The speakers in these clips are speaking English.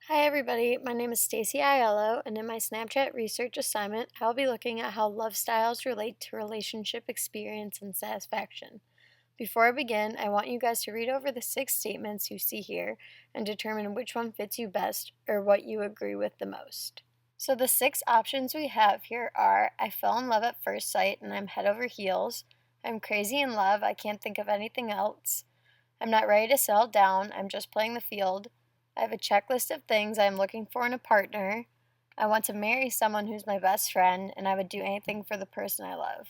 Hi everybody, my name is Stacy Aiello, and in my Snapchat research assignment, I'll be looking at how love styles relate to relationship experience and satisfaction. Before I begin, I want you guys to read over the 6 statements you see here and determine which one fits you best or what you agree with the most. So the 6 options we have here are: I fell in love at first sight and I'm head over heels, I'm crazy in love, I can't think of anything else, I'm not ready to settle down, I'm just playing the field, I have a checklist of things I'm looking for in a partner, I want to marry someone who's my best friend, and I would do anything for the person I love.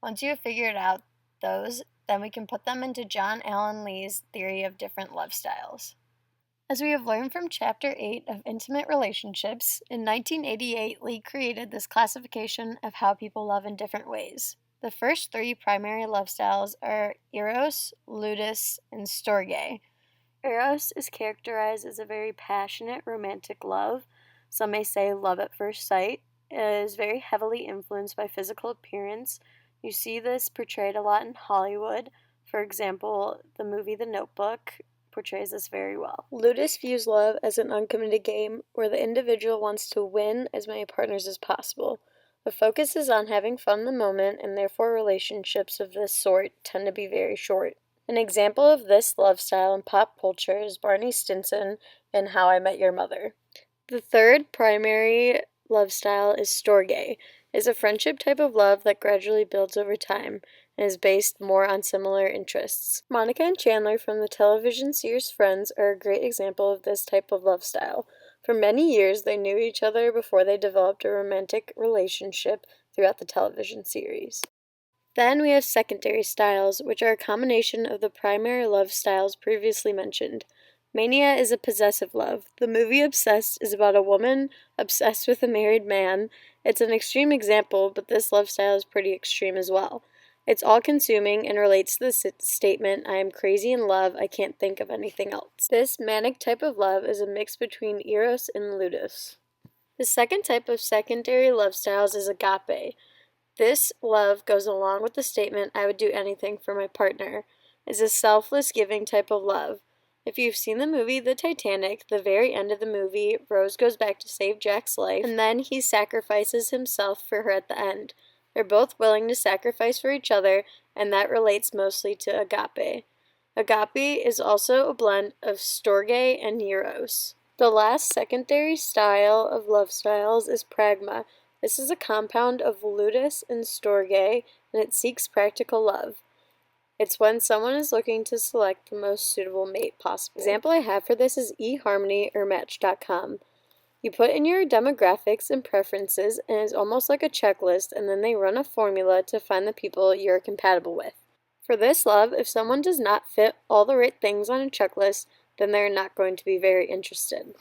Once you have figured out those, then we can put them into John Allen Lee's theory of different love styles. As we have learned from Chapter 8 of Intimate Relationships, in 1988 Lee created this classification of how people love in different ways. The first 3 primary love styles are Eros, Ludus, and Storge. Eros is characterized as a very passionate romantic love. Some may say love at first sight. It is very heavily influenced by physical appearance. You see this portrayed a lot in Hollywood. For example, the movie The Notebook portrays this very well. Ludus views love as an uncommitted game where the individual wants to win as many partners as possible. The focus is on having fun in the moment, and therefore relationships of this sort tend to be very short. An example of this love style in pop culture is Barney Stinson in How I Met Your Mother. The third primary love style is Storge. It's a friendship type of love that gradually builds over time and is based more on similar interests. Monica and Chandler from the television series Friends are a great example of this type of love style. For many years, they knew each other before they developed a romantic relationship throughout the television series. Then we have secondary styles, which are a combination of the primary love styles previously mentioned. Mania is a possessive love. The movie Obsessed is about a woman obsessed with a married man. It's an extreme example, but this love style is pretty extreme as well. It's all-consuming and relates to the statement, I am crazy in love, I can't think of anything else. This manic type of love is a mix between Eros and Ludus. The second type of secondary love styles is agape. This love goes along with the statement, I would do anything for my partner. It's a selfless giving type of love. If you've seen the movie The Titanic, the very end of the movie, Rose goes back to save Jack's life, and then he sacrifices himself for her at the end. They're both willing to sacrifice for each other, and that relates mostly to agape. Agape is also a blend of storge and eros. The last secondary style of love styles is pragma. This is a compound of ludus and storge, and it seeks practical love. It's when someone is looking to select the most suitable mate possible. The example I have for this is eHarmony or Match.com. You put in your demographics and preferences, and it's almost like a checklist, and then they run a formula to find the people you're compatible with. For this love, if someone does not fit all the right things on a checklist, then they're not going to be very interested.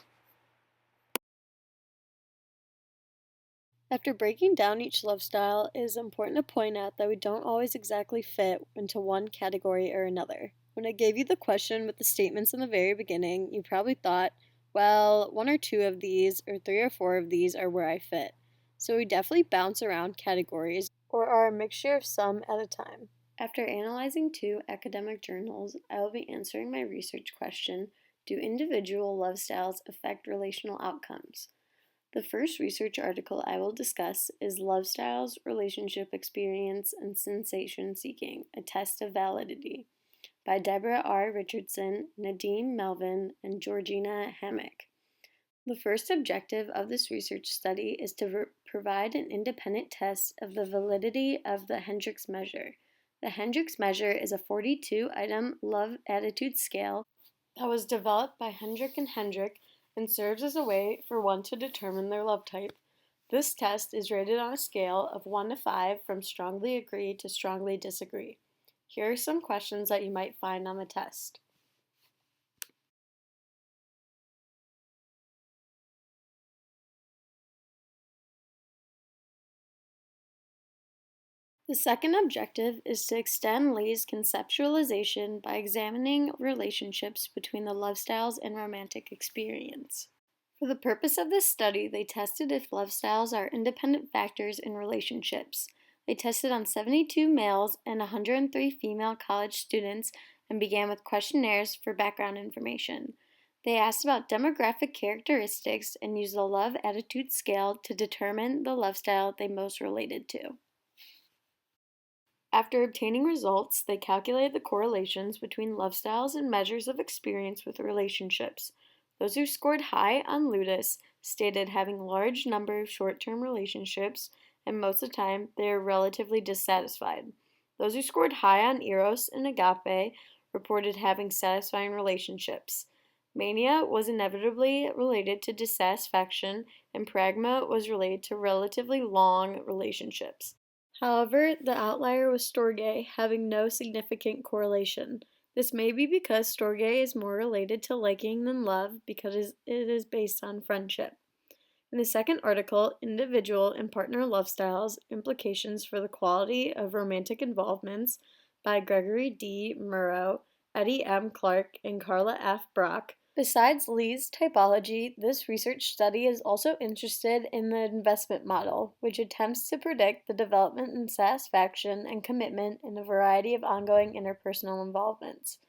After breaking down each love style, it is important to point out that we don't always exactly fit into one category or another. When I gave you the question with the statements in the very beginning, you probably thought, well, 1 or 2 of these, or 3 or 4 of these are where I fit. So we definitely bounce around categories, or are a mixture of some at a time. After analyzing 2 academic journals, I will be answering my research question, do individual love styles affect relational outcomes? The first research article I will discuss is Love Styles, Relationship Experience, and Sensation Seeking, a Test of Validity by Deborah R. Richardson, Nadine Melvin, and Georgina Hammock. The first objective of this research study is to provide an independent test of the validity of the Hendricks measure. The Hendricks measure is a 42-item love attitude scale that was developed by Hendrick and Hendrick and serves as a way for one to determine their love type. This test is rated on a scale of 1 to 5 from strongly agree to strongly disagree. Here are some questions that you might find on the test. The second objective is to extend Lee's conceptualization by examining relationships between the love styles and romantic experience. For the purpose of this study, they tested if love styles are independent factors in relationships. They tested on 72 males and 103 female college students and began with questionnaires for background information. They asked about demographic characteristics and used the love attitude scale to determine the love style they most related to. After obtaining results, they calculated the correlations between love styles and measures of experience with relationships. Those who scored high on Ludus stated having large number of short-term relationships, and most of the time they are relatively dissatisfied. Those who scored high on Eros and Agape reported having satisfying relationships. Mania was inevitably related to dissatisfaction, and pragma was related to relatively long relationships. However, the outlier was Storge, having no significant correlation. This may be because Storge is more related to liking than love because it is based on friendship. In the second article, Individual and Partner Love Styles Implications for the Quality of Romantic Involvements by Gregory D. Murrow, Eddie M. Clark, and Carla F. Brock. Besides Lee's typology, this research study is also interested in the investment model, which attempts to predict the development and satisfaction and commitment in a variety of ongoing interpersonal involvements.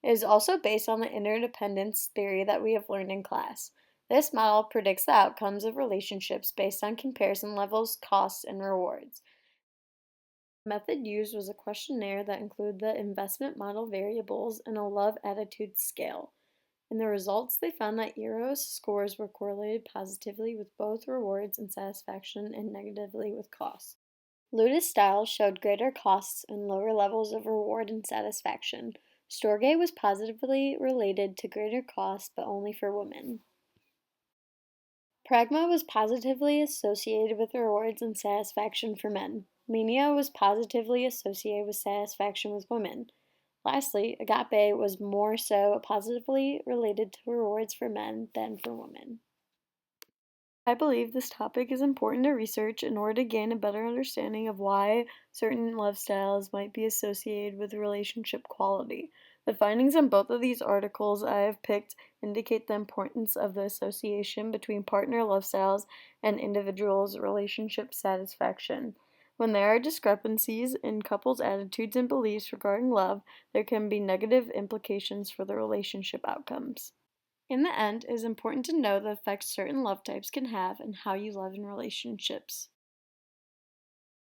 It is also based on the interdependence theory that we have learned in class. This model predicts the outcomes of relationships based on comparison levels, costs, and rewards. The method used was a questionnaire that included the investment model variables and a love attitude scale. In the results, they found that Eros scores were correlated positively with both rewards and satisfaction and negatively with costs. Ludus style showed greater costs and lower levels of reward and satisfaction. Storge was positively related to greater costs, but only for women. Pragma was positively associated with rewards and satisfaction for men. Mania was positively associated with satisfaction with women. Lastly, agape was more so positively related to rewards for men than for women. I believe this topic is important to research in order to gain a better understanding of why certain love styles might be associated with relationship quality. The findings in both of these articles I have picked indicate the importance of the association between partner love styles and individuals' relationship satisfaction. When there are discrepancies in couples' attitudes and beliefs regarding love, there can be negative implications for the relationship outcomes. In the end, it is important to know the effects certain love types can have and how you love in relationships.